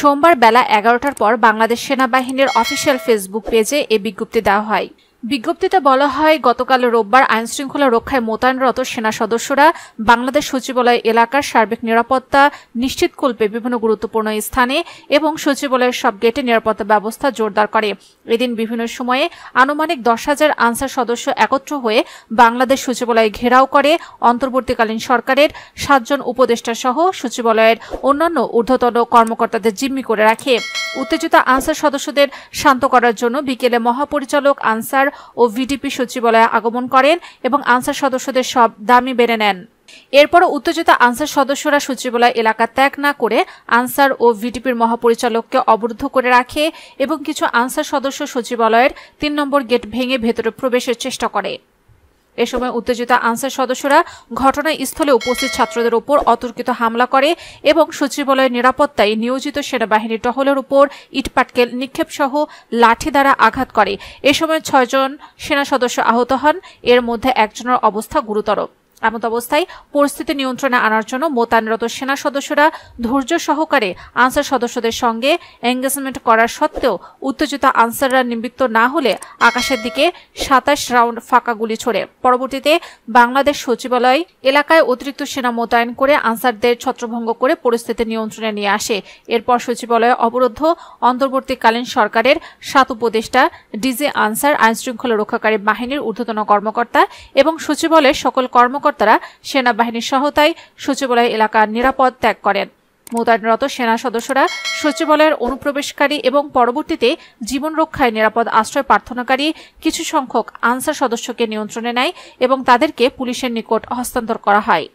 সোমবার বেলা 11টার পর বাংলাদেশ সেনাবাহিনীর অফিসিয়াল ফেসবুক পেজে এ বিজ্ঞপ্তি দেওয়া হয়। বিজ্ঞপ্তিতে বলা হয়, গতকাল রোববার আইনশৃঙ্খলা রক্ষায় মোতায়েনরত সেনা সদস্যরা বাংলাদেশ সচিবালয় এলাকার সার্বিক নিরাপত্তা নিশ্চিতকল্পে বিভিন্ন গুরুত্বপূর্ণ স্থানে এবং সচিবালয়ের সব গেটে নিরাপত্তা ব্যবস্থা জোরদার করে। এদিন বিভিন্ন সময়ে আনুমানিক 10,000 আনসার সদস্য একত্র হয়ে বাংলাদেশ সচিবালয় ঘেরাও করে অন্তর্বর্তীকালীন সরকারের 7 জন উপদেষ্টা সহ সচিবালয়ের অন্যান্য ঊর্ধ্বতন কর্মকর্তাদের জিম্মি করে রাখে। উত্তেজিত আনসার সদস্যদের শান্ত করার জন্য বিকেলে মহাপরিচালক আনসার ও ভিডিপি সচিবালয়ে আগমন করেন এবং আনসার সদস্যদের সব দাবি মেনে নেন। এরপর উত্তেজিত আনসার সদস্যরা সচিবালয় এলাকা ত্যাগ না করে আনসার ও ভিডিপির মহাপরিচালককে অবরুদ্ধ করে রাখে এবং কিছু আনসার সদস্য সচিবালয়ের 3 নম্বর গেট ভেঙে ভেতরে প্রবেশের চেষ্টা করে। এ সময় উত্তেজিত আনসার সদস্যরা ঘটনাস্থলে উপস্থিত ছাত্রদের উপর অতর্কিত হামলা করে এবং সচিবালয়ের নিরাপত্তায় নিয়োজিত সেনাবাহিনীর টহলের উপর ইটপাটকেল নিক্ষেপ সহ লাঠি দ্বারা আঘাত করে। এ সময় 6 জন সেনা সদস্য আহত হন, এর মধ্যে একজনের অবস্থা গুরুতর। এমত অবস্থায় পরিস্থিতি নিয়ন্ত্রণে আনার জন্য মোতায়েনরত সেনা সদস্যরা ধৈর্য সহকারে আনসার সদস্যদের সঙ্গে এঙ্গেজমেন্ট করার সত্ত্বেও উত্তেজিত আনসাররা নিবৃত্ত না হলে আকাশের দিকে 27 রাউন্ড ফাঁকা গুলি ছোড়ে। পরবর্তীতে বাংলাদেশ সচিবালয় এলাকায় অতিরিক্ত সেনা মোতায়েন করে আনসারদের ছত্রভঙ্গ করে পরিস্থিতি নিয়ন্ত্রণে নিয়ে আসে। এরপর সচিবালয়ে অবরুদ্ধ অন্তর্বর্তীকালীন সরকারের 7 উপদেষ্টা, ডিজি আনসার, আইনশৃঙ্খলা রক্ষাকারী বাহিনীর ঊর্ধ্বতন কর্মকর্তা এবং সচিবালয়ের সকল কর্মকর্তারা সেনাবাহিনীর সহায়তায় সচিবালয় এলাকার নিরাপদ ত্যাগ করেন। মোতায়েনরত সেনা সদস্যরা সচিবালয়ের অনুপ্রবেশকারী এবং পরবর্তীতে জীবন রক্ষায় নিরাপদ আশ্রয় প্রার্থনাকারী কিছু সংখ্যক আনসার সদস্যকে নিয়ন্ত্রণে নেয় এবং তাদেরকে পুলিশের নিকট হস্তান্তর করা হয়।